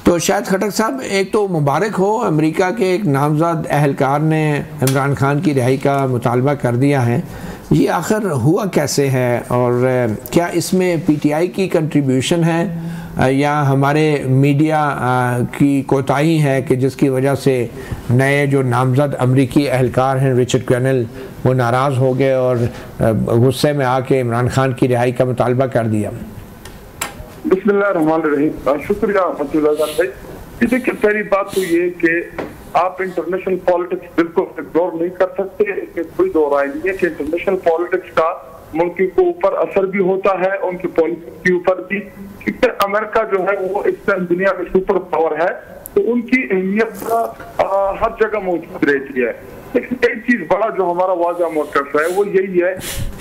तो शायद खटक साहब, एक तो मुबारक हो, अमेरिका के एक नामजद अहलकार ने इमरान खान की रिहाई का मुतालबा कर दिया है। ये आखिर हुआ कैसे है और क्या इसमें पीटीआई की कंट्रीब्यूशन है या हमारे मीडिया की कोताही है कि जिसकी वजह से नए जो नामजद अमेरिकी अहलकार हैं रिचर्ड ग्रेनल, वो नाराज़ हो गए और गुस्से में आके इमरान खान की रिहाई का मुतालबा कर दिया? बिस्मिल्लाहिर्रहमानिर्रहीम। शुक्रिया भाई। देखिए, पहली बात तो ये कि आप इंटरनेशनल पॉलिटिक्स बिल्कुल इग्नोर नहीं कर सकते। इसमें कोई दो राय नहीं है कि इंटरनेशनल पॉलिटिक्स का मुल्क के ऊपर असर भी होता है, उनकी पॉलिटिक्स के ऊपर भी। क्योंकि अमेरिका जो है वो इस टाइम दुनिया में सुपर पावर है, तो उनकी अहमियत हर जगह मौजूद रहती है। लेकिन एक चीज बड़ा जो हमारा वाज़ा मौक़िफ़ है वो यही है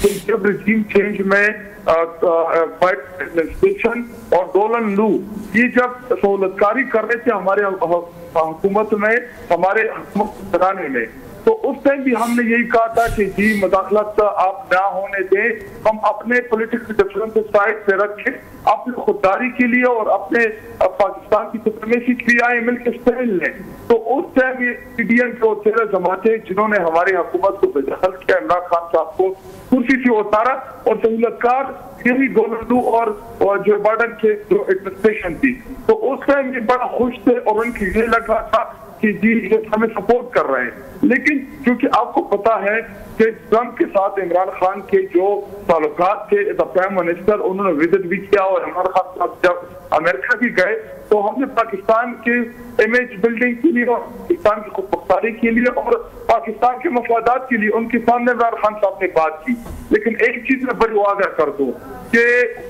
कि जब रिजीम चेंज में बाइडेन एडमिनिस्ट्रेशन और डोनाल्ड लू ये जब सहूलतकारी कर रहे थे हमारे हुकूमत में, हमारे हुकूमत चलाने में, तो उस टाइम भी हमने यही कहा था कि जी मुदाखलत आप ना होने दें, हम अपने पॉलिटिकल डिफरेंसेस साइड पे रखें, अपनी खुददारी के लिए और अपने पाकिस्तान की सुप्रीमेसी के लिए आए मिलकर स्टैंड लें। तो उस टाइम ये पीडीएम के 13 जमाते जिन्होंने हमारी हुकूमत को बेदखल किया, इमरान खान साहब को कुर्सी से उतारा, और सहूलतकार यही डोनाल्ड लू और जो बाइडेन के जो एडमिनिस्ट्रेशन थी, तो उस टाइम ये बड़ा खुश थे और उनकी ये लग रहा था कि जी ये हमें सपोर्ट कर रहे हैं। लेकिन क्योंकि आपको पता है कि ट्रंप के साथ इमरान खान के जो ताल्लुकात थे, द प्राइम मिनिस्टर उन्होंने विजिट भी किया और इमरान खान साहब जब अमेरिका भी गए तो हमने पाकिस्तान के इमेज बिल्डिंग के लिए और पाकिस्तान की खुदमुख्तारी के लिए और पाकिस्तान के मफादात के लिए उनके सामने इमरान खान साहब ने बात की। लेकिन एक चीज में बड़ी वाज़ह कर दूं कि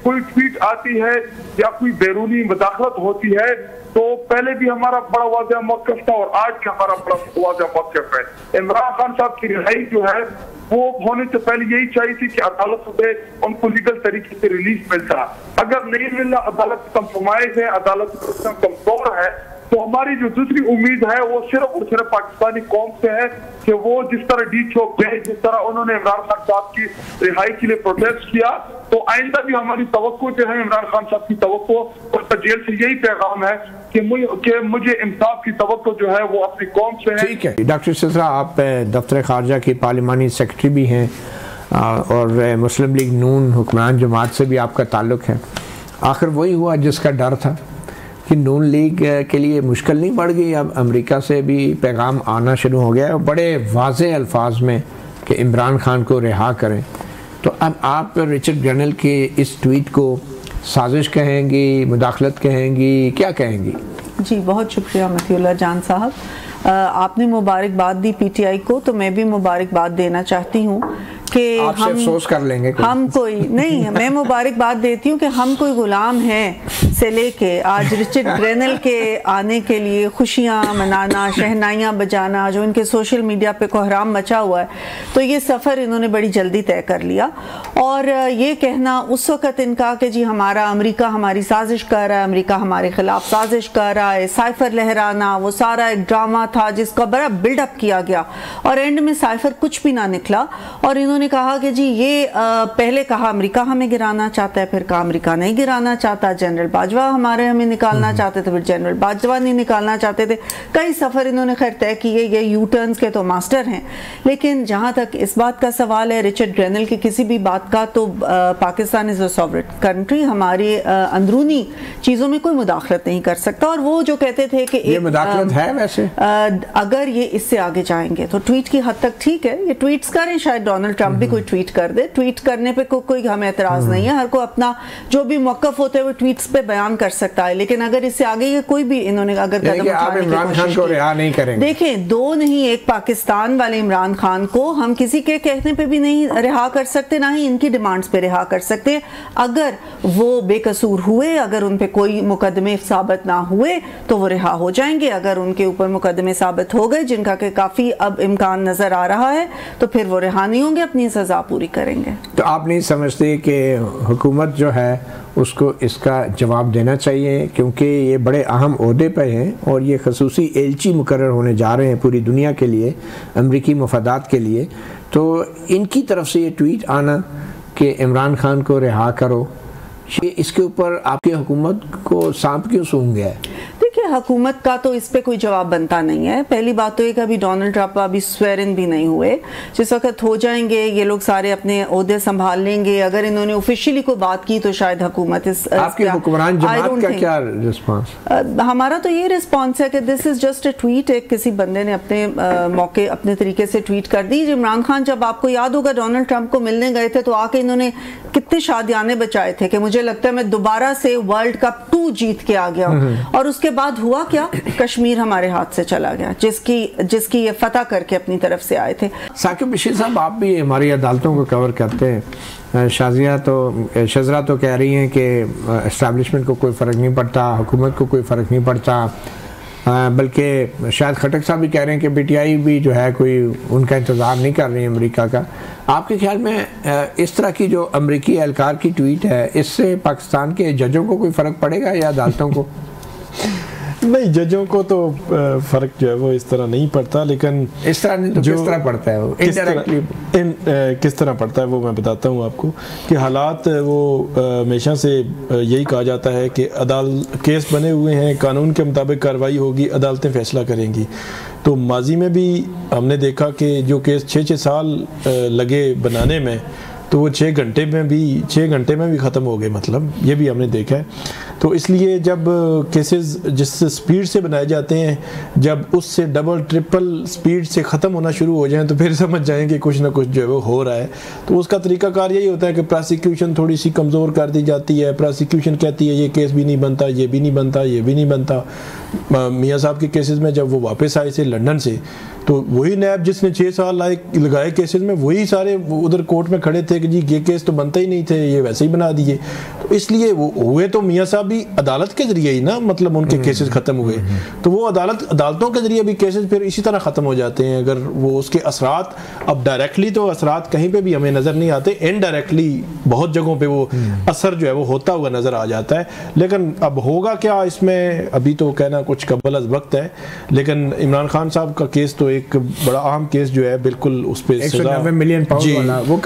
कोई ट्वीट आती है या कोई बैरूनी मुदाखलत होती है तो पहले भी हमारा बड़ा वाज़ह मौक़िफ़ था और आज भी हमारा बड़ा वाज़ह मौक़िफ़ है। इमरान खान साहब की रिहाई जो है वो होने से पहले यही चाहिए थी कि अदालत से उनको लीगल तरीके से रिलीज मिलता। अगर नहीं मिला, अदालत कंप्रोमाइज है, अदालत कमजोर है, तो हमारी जो दूसरी उम्मीद है वो सिर्फ और सिर्फ पाकिस्तानी कौम से है कि वो जिस तरह डी चौक गए, जिस तरह उन्होंने इमरान खान साहब की रिहाई के लिए प्रोटेस्ट किया, तो आइंदा भी हमारी तवक्को जो है इमरान खान साहब की तवक्को और जेल से यही पैगाम है कि मुझे इंसाफ की तवक्को जो है वो अपनी कौम से है। ठीक है डॉक्टर सिसरा, आप दफ्तर खारजा की पार्लिमानी सेक्रेटरी भी हैं और मुस्लिम लीग नून हुक्मरान जमात से भी आपका ताल्लुक़ है। आखिर वही हुआ जिसका डर था कि नून लीग के लिए मुश्किल नहीं बढ़ गई, अब अमेरिका से भी पैगाम आना शुरू हो गया है बड़े वाज़े अल्फाज में कि इमरान खान को रिहा करें। तो अब आप रिचर्ड ग्रेनल के इस ट्वीट को साजिश कहेंगी, मुदाखलत कहेंगी, क्या कहेंगी? जी बहुत शुक्रिया मतीउल्लाह जान साहब, आपने मुबारकबाद दी पीटीआई को, तो मैं भी मुबारकबाद देना चाहती हूँ कि हम अफसोस कर लेंगे हम कोई नहीं, मैं मुबारकबाद देती हूँ कि हम कोई गुलाम हैं से लेके आज रिचर्ड ग्रेनल के आने के लिए खुशियाँ मनाना, शहनाइयाँ बजाना, जो इनके सोशल मीडिया पे कोहराम मचा हुआ है, तो ये सफ़र इन्होंने बड़ी जल्दी तय कर लिया। और ये कहना उस वक़्त इनका कि जी हमारा अमेरिका हमारी साजिश कर रहा है, अमेरिका हमारे ख़िलाफ़ साजिश कर रहा है, साइफर लहराना, वो सारा एक ड्रामा था जिसका बड़ा बिल्डअप किया गया और एंड में साइफर कुछ भी ना निकला। और इन्होंने कहा कि जी ये पहले कहा अमेरिका हमें गिराना चाहता है, फिर कहा अमेरिका नहीं गिराना चाहता, जनरल बाजवा हमें निकालना चाहते थे, फिर जनरल बाजवा नहीं निकालना चाहते थे। कई सफ़र इन्होंने खैर तय किए, ये यू टर्न्स के तो मास्टर हैं। लेकिन जहाँ तक इस बात का सवाल है रिचर्ड ग्रेनल की किसी भी बात का, तो Pakistan is a sovereign country, हमारी अंदरूनी चीज़ों में कोई मुदाखलत नहीं कर सकता। और वो जो कहते थे कि ये मुदाखलत है वैसे अगर ये इससे आगे जाएंगे तो ट्वीट की हद तक ठीक है, ये ट्वीट्स करें, शायद डोनाल्ड ट्रंप भी कोई ट्वीट कर दे, ट्वीट करने पे कोई हमें एतराज़ नहीं है, हर को अपना जो भी मौक़िफ़ होता है वो ट्वीट्स पे बयान कर सकता है। लेकिन अगर इससे आगे ये कोई भी इन्होंने अगर कदम उठाने की कोशिश की, रिहा नहीं करेंगे। देखें, दो नहीं, एक पाकिस्तान वाले इमरान खान को हम किसी के कहने पे भी नहीं रिहा कर सकते, ना ही इनकी डिमांड्स पे रिहा कर सकते। अगर वो बेकसूर हुए, अगर उन पे कोई मुकदमे साबित ना हुए तो वो रिहा हो जाएंगे। अगर उनके ऊपर मुकदमे साबित हो गए, जिनका के काफ़ी अब इम्कान नज़र आ रहा है, तो फिर वो रिहा नहीं होंगे, अपनी सज़ा पूरी करेंगे। तो आप नहीं समझते कि हुकूमत जो है उसको इसका जवाब देना चाहिए, क्योंकि ये बड़े अहम ओहदे पे हैं और ये खसूसी एलची मुकर्रर होने जा रहे हैं पूरी दुनिया के लिए, अमरीकी मफादात के लिए। तो इनकी तरफ से ये ट्वीट आना कि इमरान खान को रिहा करो, ये इसके ऊपर आपकी हुकूमत को सांप क्यों सूंघ गया है? देखिए, हुकूमत का तो इस पे कोई जवाब बनता नहीं है। पहली बात तो एक, अभी डोनाल्ड ट्रंप अभी स्वेर इन भी नहीं हुए, जिस वक्त हो जाएंगे ये लोग सारे अपने ओहदे संभाल लेंगे। अगर इन्होंने ऑफिशियली कोई बात की तो शायद हुकूमत आपके हुक्मरान जमात का क्या रिस्पांस? हमारा तो ये रिस्पांस है कि this is just a tweet. एक किसी बंदे ने अपने मौके अपने तरीके से ट्वीट कर दी। इमरान खान जब आपको याद होगा डोनाल्ड ट्रंप को मिलने गए थे तो आके इन्होंने कितने शादियाने बचाए थे कि मुझे लगता है मैं दोबारा से वर्ल्ड कप 2 जीत के आ गया हूं। और उसके बाद हुआ क्या, कश्मीर हमारे हाथ से चला गया, जिसकी ये फतह करके अपनी तरफ से आए थे। साकिब बशीर साहब, आप भी हमारी अदालतों को कवर करते हैं। शजरा तो कह रही हैं कि एस्टैब्लिशमेंट को कोई फ़र्क नहीं पड़ता, हुकूमत को कोई फ़र्क नहीं पड़ता, बल्कि शायद खटक साहब भी कह रहे हैं कि पीटीआई भी जो है कोई उनका इंतज़ार नहीं कर रही है अमेरिका का। आपके ख्याल में इस तरह की जो अमेरिकी एहलकार की ट्वीट है, इससे पाकिस्तान के जजों को कोई फ़र्क पड़ेगा या अदालतों को? नहीं, जजों को तो फ़र्क जो है वो इस तरह नहीं पड़ता, लेकिन इस तरह नहीं तो किस तरह पड़ता है वो इनडायरेक्टली? किस तरह पड़ता है वो मैं बताता हूँ आपको कि हालात वो हमेशा से यही कहा जाता है कि केस बने हुए हैं, कानून के मुताबिक कार्रवाई होगी, अदालतें फ़ैसला करेंगी। तो माजी में भी हमने देखा कि जो केस 6-6 साल लगे बनाने में, तो वो 6 घंटे में भी ख़त्म हो गए, मतलब ये भी हमने देखा है। तो इसलिए जब केसेस जिस स्पीड से बनाए जाते हैं, जब उससे डबल ट्रिपल स्पीड से ख़त्म होना शुरू हो जाए तो फिर समझ जाएं कि कुछ ना कुछ जो है वो हो रहा है। तो उसका तरीकाकार यही होता है कि प्रोसिक्यूशन थोड़ी सी कमज़ोर कर दी जाती है। प्रोसिक्यूशन कहती है ये केस भी नहीं बनता, ये भी नहीं बनता, ये भी नहीं बनता। मियाँ साहब के केसेस में जब वो वापस आए थे लंदन से, तो वही नैब जिसने 6 साल लगाए केसेस में, वही सारे उधर कोर्ट में खड़े थे कि जी ये केस तो बनते ही नहीं थे, ये वैसे ही बना दिए। तो इसलिए वो हुए तो मियाँ साहब भी अदालत के जरिए ही ना, मतलब उनके केसेस ख़त्म हुए। तो वो अदालतों के जरिए भी केसेस फिर इसी तरह ख़त्म हो जाते हैं। अगर वो उसके असरात, अब डायरेक्टली तो असरात कहीं पे भी हमें नज़र नहीं आते, इनडायरेक्टली बहुत जगहों पे वो असर जो है वो होता हुआ नज़र आ जाता है। लेकिन अब होगा क्या इसमें, अभी तो कहना कुछ कबल अज़ वक्त है। लेकिन इमरान खान साहब का केस तो एक बड़ा अहम केस जो है, बिल्कुल उस पे 190 मिलियन पाउंड वाला, वो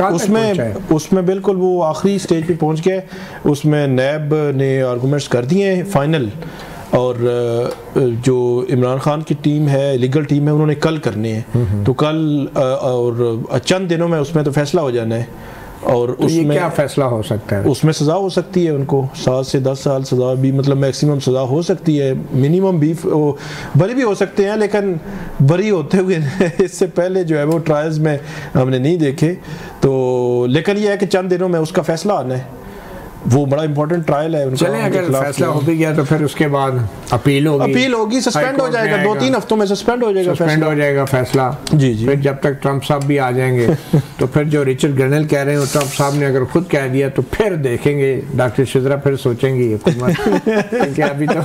उसमें बिल्कुल वो आखिरी स्टेज पे पहुंच गए। उसमें नैब ने आर्गूमेंट्स कर दिए हैं फाइनल, और जो इमरान खान की टीम है, लीगल टीम है, उन्होंने कल करने हैं। तो कल और चंद दिनों में उसमें तो फैसला हो जाना है। और तो उसमें क्या फैसला हो सकता है? उसमें सज़ा हो सकती है उनको 7 से 10 साल सज़ा भी, मतलब मैक्सिमम सज़ा हो सकती है। मिनिमम भी बरी भी हो सकते हैं, लेकिन बरी होते हुए इससे पहले जो है वो ट्रायल्स में हमने नहीं देखे। तो लेकिन ये है कि चंद दिनों में उसका फैसला आना है। वो बड़ा इंपॉर्टेंट ट्रायल है उनका। चलें, अगर फैसला हो भी गया तो फिर उसके बाद अपील होगी, सस्पेंड हो जाएगा, 2-3 हफ्तों में सस्पेंड हो जाएगा फैसला। जी। फिर जब तक ट्रंप साहब भी आ जाएंगे तो फिर जो रिचर्ड ग्रेनल कह रहे हैं, ट्रंप साहब ने अगर खुद कह दिया तो फिर देखेंगे डॉक्टर शजरा, फिर सोचेंगे हुकूमत। क्योंकि अभी तो